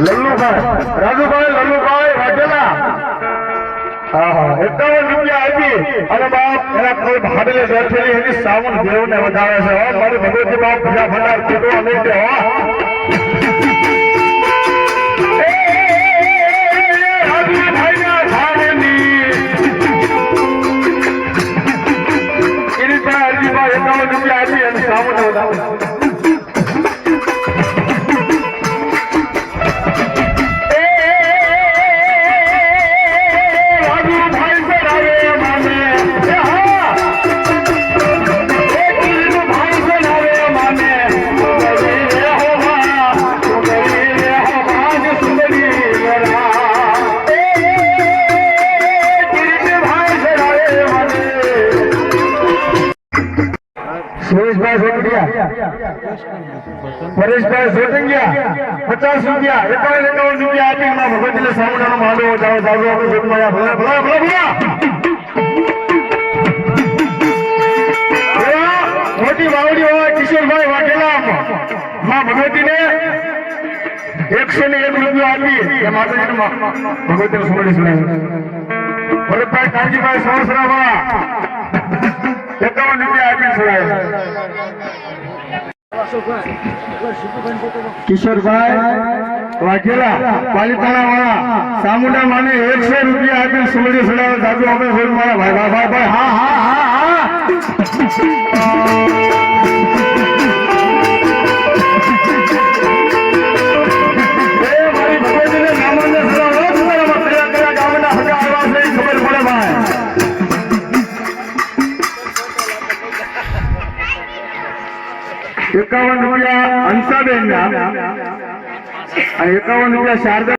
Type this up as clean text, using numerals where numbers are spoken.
લલ્લુભાઈ રાજુભાઈ લલ્લુભાઈ વાઘેલા હા હા 51 રૂપિયા આપી અને બાપ એના કોઈ ભાડલે બેઠેલી એની સાવણ દેવને વધારે છે હો મારી ભગવતી બાપ પૂજા ભંડાર કીધો અને તે હો सुरेशभाई सोटंगिया परेशभाई सोटंगिया 50 રૂપિયા 51 રૂપિયા આપી માં ભગવતીને સામુડાનો માંડવો જાવ જાવ આપણે જોતમાયા ભલા ભલા ભલા મોટી વાવડી હોય કિશોરભાઈ વાઘેલા માં ભગવતીને 101 રૂપિયા આપી એ માતાજીને ભગવતીને સુમડી સુનાવી ભરતભાઈ કાંજીભાઈ સોસરાવાળા 51 રૂપિયા આપી સુનાવી કિશોરભાઈ વાઘેલા પાલિતાણા વાળા સામુંડા માને 100 રૂપિયા આપી સુમડી સુનાવે દાદુ અમે હોય મારા ભાઈ ભાઈ ભાઈ હા હા હા હા ₹51 હંસાબેન ના 51 શારદા